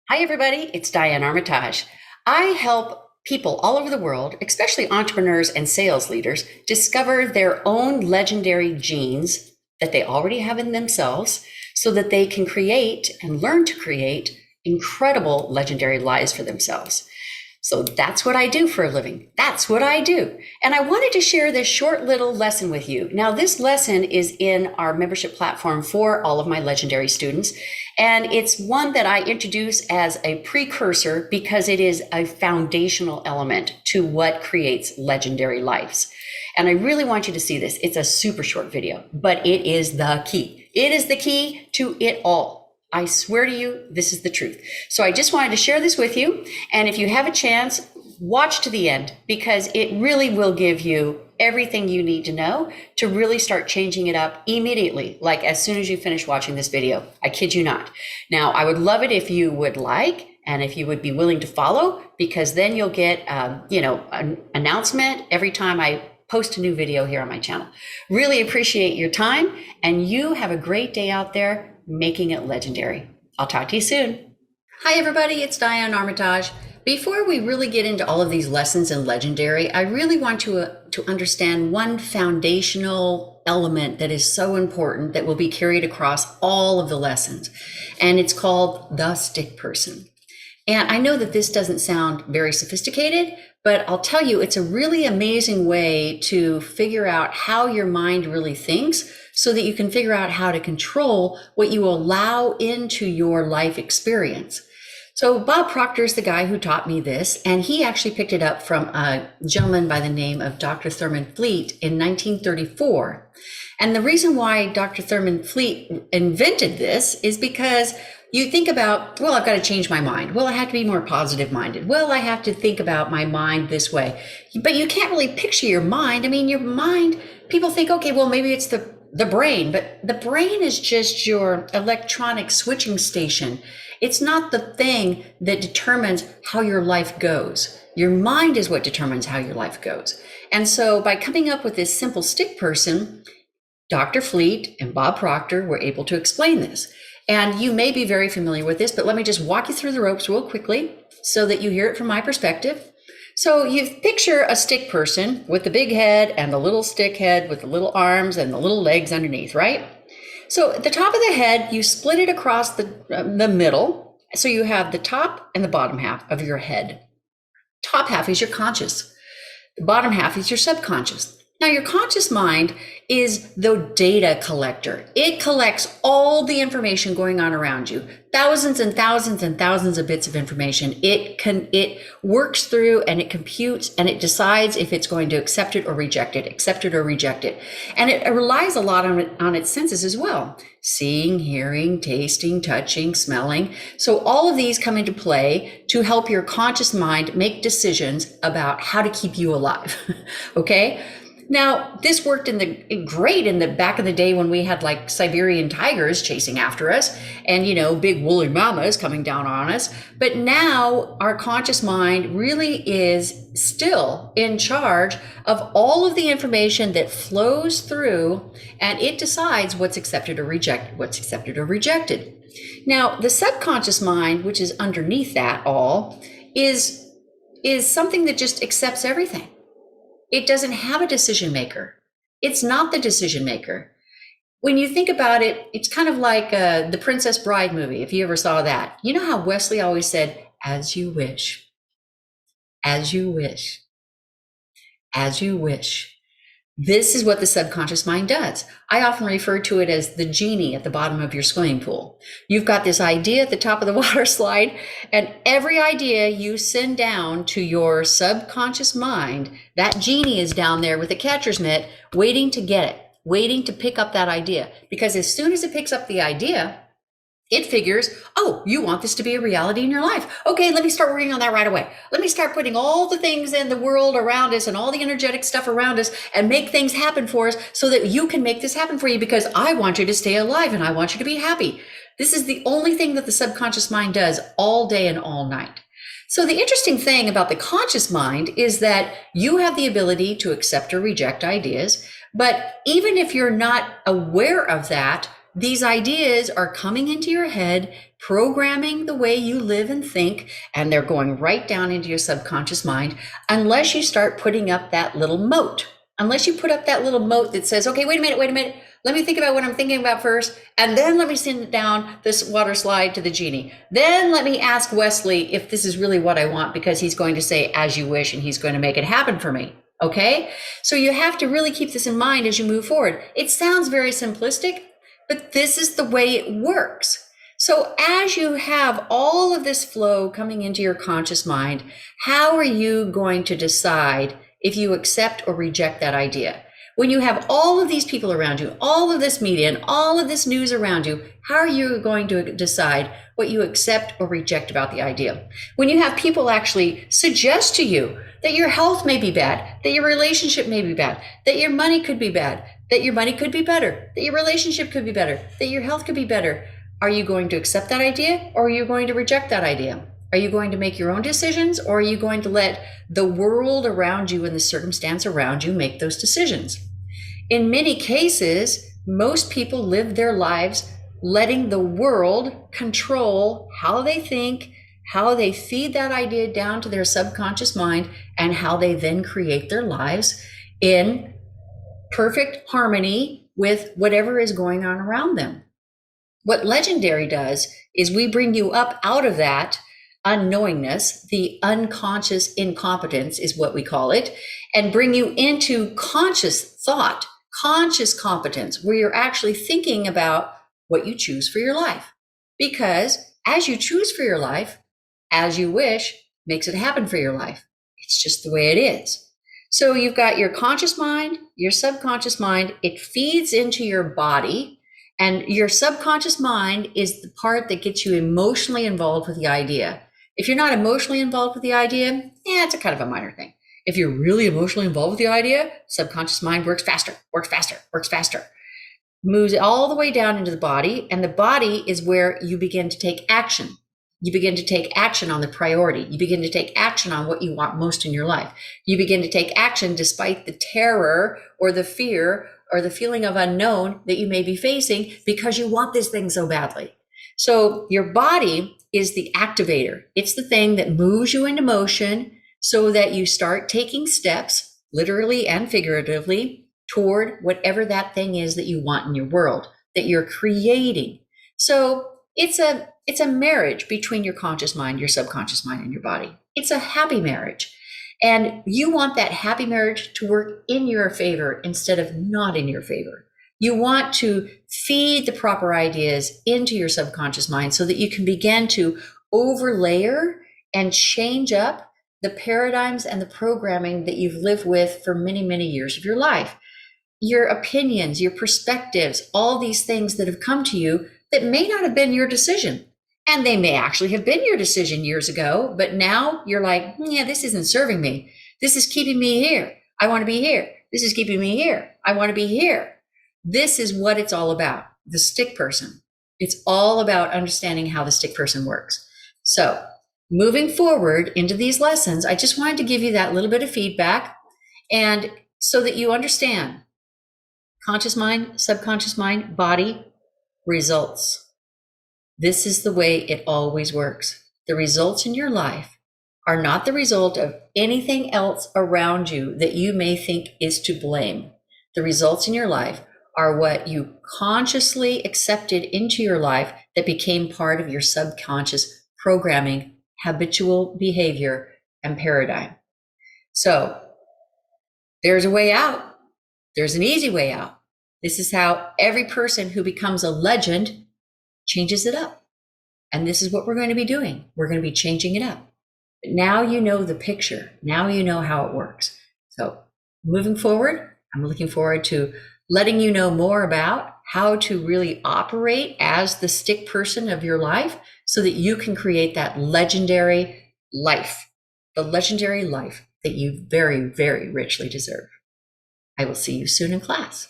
Hi, everybody. It's Diane Armitage. I help people all over the world, especially entrepreneurs and sales leaders, discover their own legendary genes that they already have in themselves so that they can create and learn to create incredible legendary lives for themselves. So that's what I do for a living. That's what I do. And I wanted to share this short little lesson with you. Now, this lesson is in our membership platform for all of my legendary students. And it's one that I introduce as a precursor because it is a foundational element to what creates legendary lives. And I really want you to see this. It's a super short video, but it is the key. It is the key to it all. I swear to you, this is the truth. So I just wanted to share this with you. And if you have a chance, watch to the end because it really will give you everything you need to know to really start changing it up immediately, like as soon as you finish watching this video. I kid you not. Now, I would love it if you would like and if you would be willing to follow, because then you'll get, an announcement every time I post a new video here on my channel. Really appreciate your time, and you have a great day out there making it legendary. I'll talk to you soon. Hi, everybody. It's Diane Armitage. Before we really get into all of these lessons in legendary, I really want to understand one foundational element that is so important that will be carried across all of the lessons. And it's called the stick person. And I know that this doesn't sound very sophisticated, but I'll tell you, it's a really amazing way to figure out how your mind really thinks so that you can figure out how to control what you allow into your life experience. So Bob Proctor is the guy who taught me this, and he actually picked it up from a gentleman by the name of Dr. Thurman Fleet in 1934. And the reason why Dr. Thurman Fleet invented this is because you think about, well, I've got to change my mind. Well, I have to be more positive minded. Well, I have to think about my mind this way. But you can't really picture your mind. I mean, your mind, people think, okay, well, maybe it's the brain, but the brain is just your electronic switching station. It's not the thing that determines how your life goes. Your mind is what determines how your life goes. And so by coming up with this simple stick person, Dr. Fleet and Bob Proctor were able to explain this. And you may be very familiar with this, but let me just walk you through the ropes real quickly so that you hear it from my perspective. So you picture a stick person with the big head and the little stick head with the little arms and the little legs underneath, right? So at the top of the head, you split it across the middle. So you have the top and the bottom half of your head. Top half is your conscious. The bottom half is your subconscious. Now, your conscious mind is the data collector. It collects all the information going on around you, thousands and thousands and thousands of bits of information. It works through and it computes and it decides if it's going to accept it or reject it, accept it or reject it. And it relies a lot on its senses as well. Seeing, hearing, tasting, touching, smelling. So all of these come into play to help your conscious mind make decisions about how to keep you alive. Okay? Now, this worked great in the back of the day when we had like Siberian tigers chasing after us and, big woolly mamas coming down on us. But now our conscious mind really is still in charge of all of the information that flows through, and it decides what's accepted or rejected. Now, the subconscious mind, which is underneath that all, is something that just accepts everything. It doesn't have a decision maker. It's not the decision maker. When you think about it, it's kind of like the Princess Bride movie, if you ever saw that. You know how Wesley always said, as you wish, as you wish, as you wish. This is what the subconscious mind does. I often refer to it as the genie at the bottom of your swimming pool. You've got this idea at the top of the water slide, and every idea you send down to your subconscious mind, that genie is down there with a catcher's mitt waiting to get it, waiting to pick up that idea. Because as soon as it picks up the idea, it figures, oh, you want this to be a reality in your life. Okay, let me start working on that right away. Let me start putting all the things in the world around us and all the energetic stuff around us and make things happen for us so that you can make this happen for you because I want you to stay alive and I want you to be happy. This is the only thing that the subconscious mind does all day and all night. So the interesting thing about the conscious mind is that you have the ability to accept or reject ideas, but even if you're not aware of that, these ideas are coming into your head programming the way you live and think, and they're going right down into your subconscious mind unless you start putting up that little moat. Unless you put up that little moat that says, okay, wait a minute. Let me think about what I'm thinking about first, and then let me send down this water slide to the genie. Then let me ask Wesley if this is really what I want, because he's going to say, as you wish, and he's going to make it happen for me. Okay? So you have to really keep this in mind as you move forward. It sounds very simplistic, but this is the way it works. So as you have all of this flow coming into your conscious mind, how are you going to decide if you accept or reject that idea? When you have all of these people around you, all of this media and all of this news around you, how are you going to decide what you accept or reject about the idea? When you have people actually suggest to you that your health may be bad, that your relationship may be bad, that your money could be bad, that your money could be better, that your relationship could be better, that your health could be better, are you going to accept that idea, or are you going to reject that idea? Are you going to make your own decisions, or are you going to let the world around you and the circumstance around you make those decisions? In many cases, most people live their lives letting the world control how they think, how they feed that idea down to their subconscious mind, and how they then create their lives in perfect harmony with whatever is going on around them. What Legendary does is we bring you up out of that unknowingness, the unconscious incompetence is what we call it, and bring you into conscious thought, conscious competence, where you're actually thinking about what you choose for your life. Because as you choose for your life, as you wish, makes it happen for your life. It's just the way it is. So you've got your conscious mind, your subconscious mind, it feeds into your body. And your subconscious mind is the part that gets you emotionally involved with the idea. If you're not emotionally involved with the idea, it's a kind of a minor thing. If you're really emotionally involved with the idea, subconscious mind works faster, moves all the way down into the body. And the body is where you begin to take action. You begin to take action on the priority. You begin to take action on what you want most in your life. You begin to take action despite the terror or the fear or the feeling of unknown that you may be facing, because you want this thing so badly. So your body is the activator. It's the thing that moves you into motion so that you start taking steps, literally and figuratively, toward whatever that thing is that you want in your world, that you're creating. So it's a marriage between your conscious mind, your subconscious mind, and your body. It's a happy marriage. And you want that happy marriage to work in your favor instead of not in your favor. You want to feed the proper ideas into your subconscious mind so that you can begin to overlayer and change up the paradigms and the programming that you've lived with for many, many years of your life. Your opinions, your perspectives, all these things that have come to you that may not have been your decision. And they may actually have been your decision years ago, but now you're like, this isn't serving me. This is keeping me here. I want to be here. This is keeping me here. I want to be here. This is what it's all about, the stick person. It's all about understanding how the stick person works. So moving forward into these lessons, I just wanted to give you that little bit of feedback, and so that you understand conscious mind, subconscious mind, body, results. This is the way it always works. The results in your life are not the result of anything else around you that you may think is to blame. The results in your life are what you consciously accepted into your life that became part of your subconscious programming, habitual behavior, and paradigm. So there's a way out. There's an easy way out. This is how every person who becomes a legend changes it up. And this is what we're going to be doing. We're going to be changing it up. But now you know the picture. Now you know how it works. So moving forward, I'm looking forward to letting you know more about how to really operate as the stick person of your life so that you can create that legendary life, the legendary life that you very, very richly deserve. I will see you soon in class.